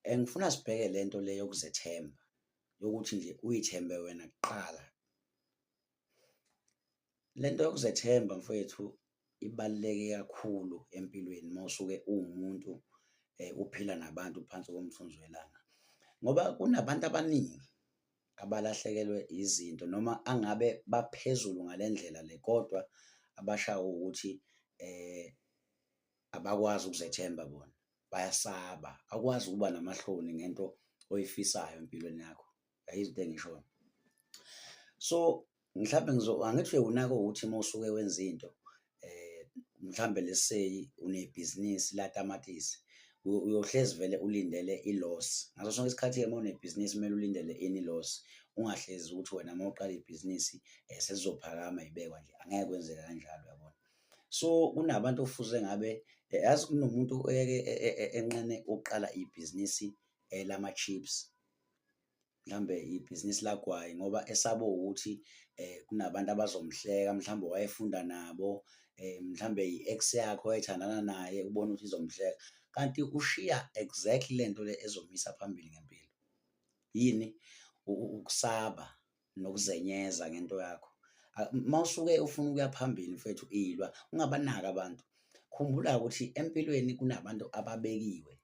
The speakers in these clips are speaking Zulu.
Ngifuna sibheke lento le yokuzethemba, yokuthi nje uy'thembe wena kuqala. Lento yokuzethemba mfwethu ibaluleke kakhulu empilweni uma usuke uwumuntu uphila nabantu phansi komthunzi welanga. Ngoba kunabantu abaningi abalahlekelwe izinto noma angabe baphezulu ngale ndlela le, kodwa abashawe ukuthi abakwazi ukuzethemba bona, bayasaba, akwazi ukuba namahloni ngento oyifisayo empilweni yakho. Uyayizwa into engishoyo? So, mhlampe angithi unake ukuthi uma usuke wenza into mhlambe let's say unebhizinisi latamatisi, uyohlezi vele ulindele i-loss. Ngaso sonke isikhathi-ke uma unebhizinisi kumele ulindele ini i-loss, ungahlezi ukuthi wena uma uqala ibhizinisi selizophakama yibekwa nje, angeke kwenzeke kanjalo uyabona. So, kunabantu ofuze ngabe yazi kunomuntu enqene ukuqala ibhizinisi lama-chips, mhlambe ibhizinisi lagwayi ngoba esaba ukuthi kunabantu abazomhleka, mhlawumbe wayefunda nabo, mhlambe i-ex yakho owayethandana naye ubona ukuthi izomhleka, kanti ushiya exactly lento le ezomuyisa phambili ngempilo. Yini? Ukusaba nokuzenyeza ngento yakho. Uma usuke ufuna ukuya phambili mfethu ilwa, ungabanaki abantu. Khumbula ukuthi empilweni kunabantu ababekiwe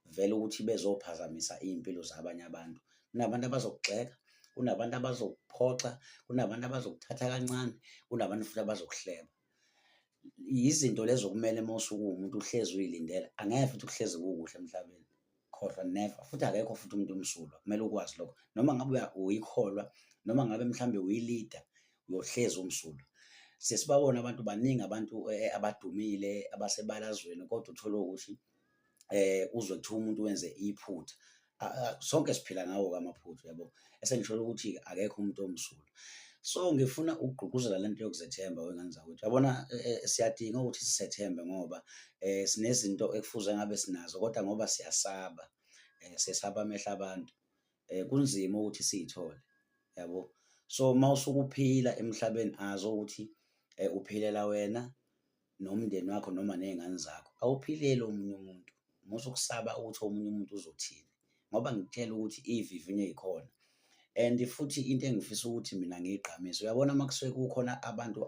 vele ukuthi bezophazamisa iy'mpilo zabanye abantu. Kunabantu abazokugxeka, kunabantu abazokuphoxa, kunabantu abazokuthatha kancane, kunabantu futhi abazokuhleba. Yizinto lezo okumele uma usuke uwumuntu uhlezi uy'lindela, angeke futhi kuhlezi kukuhle emhlabeni, khohlwa never, futhi akekho futhi umuntu omsulwa, kumele ukwazi lokho. Noma ngabe uyikholwa, noma ngabe mhlambe uyi-leader, uyohlezi umsulwa. Sesibabona abantu baningi abantu abadumile abasebalazweni kodwa uthole ukuthi uzwe kuthiwa umuntu wenze iphutha. Sonke siphila ngawo-ke amaphutha yabo, esengisholo ukuthi-ke akekho umuntu omsulwa. So, ngifuna ukugqugquzela lento yokuzethemba wengane zakwethu. Yabona siyadinga ukuthi sizethembe ngoba sinezinto ekufuze ngabe sinazo kodwa ngoba siyasaba, siyesaba amehlo abantu, kunzima ukuthi siy'thole, yabo. So, uma usuke uphila emhlabeni azi ukuthi uphilela wena nomndeni wakho noma ney'ngane zakho, awuphileli omunye umuntu. Musa ukusaba ukuthi omunye umuntu uzothini, ngoba ngikutshela ukuthi iy'vivinyo ey'khona and futhi into engifisa ukuthi mina ngiyigqamise, uyabona uma kusuke kukhona abantu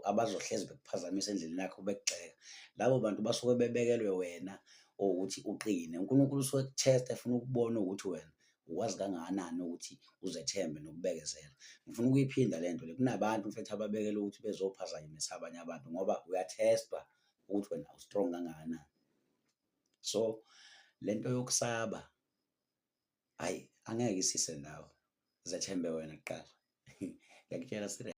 abazohlezi bekuphazamisa endleleni yakho bekugxeka, labo bantu basuke bebekelwe wena ukuthi uqine. uNkulunkulu usuke ekuthesta efuna ukubona ukuthi wena ukwazi kangakanani ukuthi uzethembe nokubekezela. Ngifuna ukuyiphinda lento le, kunabantu mfethu ababekelwe ukuthi bezophazamisa abanye abantu ngoba uyathestwa ukuthi wena u-strong kangakanani. So, lento yokusaba, hhayi, angeke isise ndawo. Zethembe wena kuqala. Ngiyakutshela .